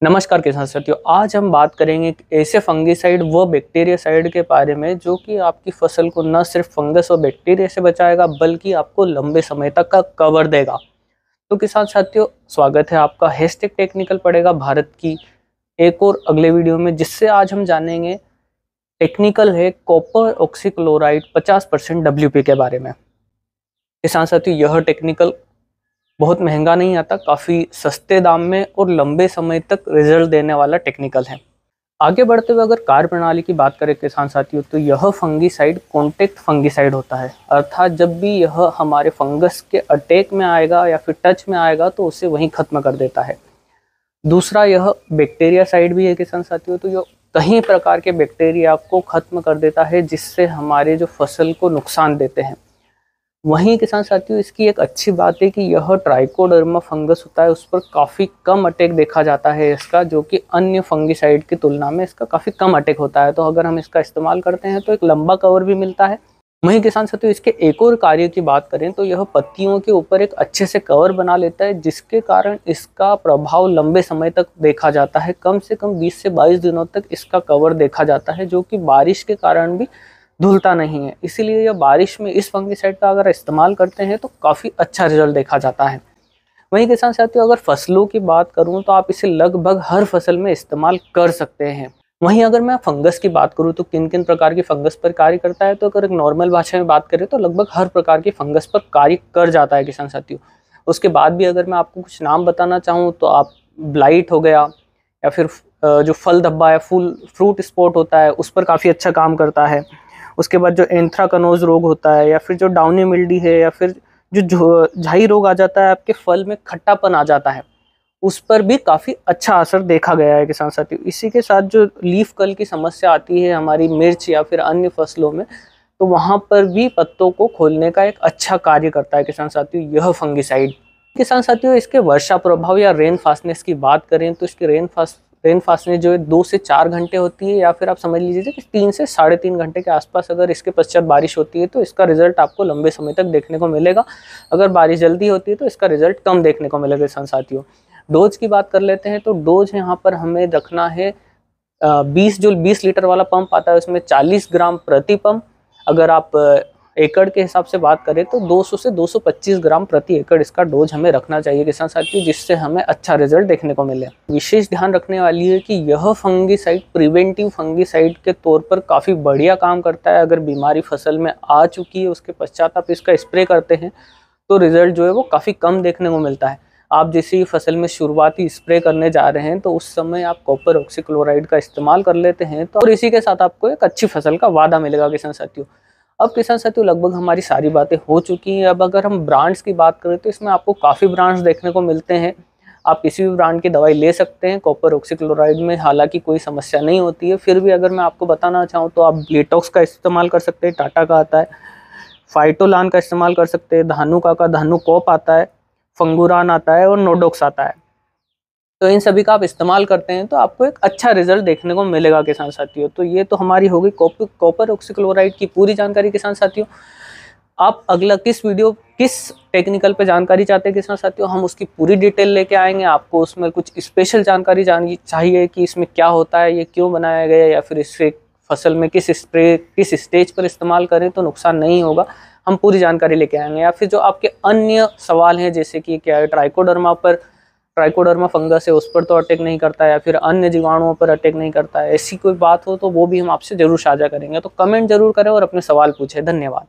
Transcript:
नमस्कार किसान साथियों, आज हम बात करेंगे एक ऐसे फंगिसाइड व बैक्टीरियासाइड के बारे में जो कि आपकी फसल को न सिर्फ फंगस और बैक्टीरिया से बचाएगा बल्कि आपको लंबे समय तक का कवर देगा। तो किसान साथियों, स्वागत है आपका हैशटैग टेक्निकल पड़ेगा भारत की एक और अगले वीडियो में, जिससे आज हम जानेंगे टेक्निकल है कॉपर ऑक्सीक्लोराइड 50% WP के बारे में। किसान साथियों, यह टेक्निकल बहुत महंगा नहीं आता, काफ़ी सस्ते दाम में और लंबे समय तक रिजल्ट देने वाला टेक्निकल है। आगे बढ़ते हुए अगर कार्य प्रणाली की बात करें किसान साथियों, तो यह फंगिसाइड कॉन्टेक्ट फंगिसाइड होता है, अर्थात जब भी यह हमारे फंगस के अटैक में आएगा या फिर टच में आएगा तो उसे वहीं खत्म कर देता है। दूसरा, यह बैक्टीरिया साइड भी है किसान साथियों, तो यह कई प्रकार के बैक्टीरिया को खत्म कर देता है जिससे हमारे जो फसल को नुकसान देते हैं। वहीं किसान साथियों, इसकी एक अच्छी बात है कि यह ट्राइकोडर्मा फंगस होता है, उस पर काफ़ी कम अटैक देखा जाता है इसका, जो कि अन्य फंगिसाइड की तुलना में इसका काफ़ी कम अटैक होता है। तो अगर हम इसका इस्तेमाल करते हैं तो एक लंबा कवर भी मिलता है। वहीं किसान साथियों, इसके एक और कार्य की बात करें तो यह पत्तियों के ऊपर एक अच्छे से कवर बना लेता है, जिसके कारण इसका प्रभाव लंबे समय तक देखा जाता है। कम से कम 20 से 22 दिनों तक इसका कवर देखा जाता है, जो कि बारिश के कारण भी धुलता नहीं है। इसीलिए यह बारिश में इस फंगिसाइड का अगर इस्तेमाल करते हैं तो काफ़ी अच्छा रिजल्ट देखा जाता है। वहीं किसान साथियों, अगर फसलों की बात करूं तो आप इसे लगभग हर फसल में इस्तेमाल कर सकते हैं। वहीं अगर मैं फंगस की बात करूं तो किन किन प्रकार की फंगस पर कार्य करता है, तो अगर एक नॉर्मल भाषा में बात करें तो लगभग हर प्रकार की फंगस पर कार्य कर जाता है किसान साथियों। उसके बाद भी अगर मैं आपको कुछ नाम बताना चाहूँ तो आप ब्लाइट हो गया, या फिर जो फल धब्बा है, फूल फ्रूट स्पॉट होता है, उस पर काफ़ी अच्छा काम करता है। उसके बाद जो एंथ्राकनोज रोग होता है, या फिर जो डाउनी मिल्डी है, या फिर जो झाई रोग आ जाता है, आपके फल में खट्टापन आ जाता है, उस पर भी काफ़ी अच्छा असर देखा गया है किसान साथियों। इसी के साथ जो लीफ कल की समस्या आती है हमारी मिर्च या फिर अन्य फसलों में, तो वहाँ पर भी पत्तों को खोलने का एक अच्छा कार्य करता है किसान साथियों यह फंगिसाइड। किसान साथियों, इसके वर्षा प्रभाव या रेन फास्टनेस की बात करें तो इसकी रेन फास्टनेस जो है 2 से 4 घंटे होती है, या फिर आप समझ लीजिए कि 3 से 3.5 घंटे के आसपास अगर इसके पश्चात बारिश होती है तो इसका रिजल्ट आपको लंबे समय तक देखने को मिलेगा। अगर बारिश जल्दी होती है तो इसका रिजल्ट कम देखने को मिलेगा किसान साथियों। डोज की बात कर लेते हैं, तो डोज यहाँ पर हमें रखना है 20 लीटर वाला पंप आता है, उसमें 40 ग्राम प्रति पंप। अगर आप एकड़ के हिसाब से बात करें तो 200 से 225 ग्राम प्रति एकड़ इसका डोज हमें रखना चाहिए किसान साथियों, जिससे हमें अच्छा रिजल्ट देखने को मिले। विशेष ध्यान रखने वाली है कि यह फंगिसाइड प्रिवेंटिव फंगिसाइड के तौर पर काफ़ी बढ़िया काम करता है। अगर बीमारी फसल में आ चुकी है उसके पश्चात आप इसका स्प्रे करते हैं तो रिजल्ट जो है वो काफ़ी कम देखने को मिलता है। आप जैसे फसल में शुरुआती स्प्रे करने जा रहे हैं तो उस समय आप कॉपर ऑक्सीक्लोराइड का इस्तेमाल कर लेते हैं, तो और इसी के साथ आपको एक अच्छी फसल का वादा मिलेगा किसान साथियों। अब किसान साथियों, लगभग हमारी सारी बातें हो चुकी हैं। अब अगर हम ब्रांड्स की बात करें तो इसमें आपको काफ़ी ब्रांड्स देखने को मिलते हैं। आप किसी भी ब्रांड की दवाई ले सकते हैं कॉपर ऑक्सीक्लोराइड में, हालांकि कोई समस्या नहीं होती है। फिर भी अगर मैं आपको बताना चाहूँ तो आप ब्लेटॉक्स का इस्तेमाल कर सकते हैं, टाटा का आता है। फाइटोलान का इस्तेमाल कर सकते हैं, धानुका का धानुकॉप आता है, फंगुरान आता है और नोडोक्स आता है। तो इन सभी का आप इस्तेमाल करते हैं तो आपको एक अच्छा रिजल्ट देखने को मिलेगा किसान साथियों। तो ये तो हमारी होगी कॉपर ऑक्सीक्लोराइड की पूरी जानकारी किसान साथियों। आप अगला किस टेक्निकल पे जानकारी चाहते हैं किसान साथियों, हम उसकी पूरी डिटेल लेके आएंगे। आपको उसमें कुछ स्पेशल जानकारी जाननी चाहिए कि इसमें क्या होता है, ये क्यों बनाया गया है, या फिर इससे फसल में किस स्टेज पर इस्तेमाल करें तो नुकसान नहीं होगा, हम पूरी जानकारी लेके आएंगे। या फिर जो आपके अन्य सवाल हैं, जैसे कि क्या है ट्राइकोडर्मा फंगस है उस पर तो अटैक नहीं करता है, या फिर अन्य जीवाणुओं पर अटैक नहीं करता है, ऐसी कोई बात हो तो वो भी हम आपसे जरूर साझा करेंगे। तो कमेंट जरूर करें और अपने सवाल पूछें। धन्यवाद।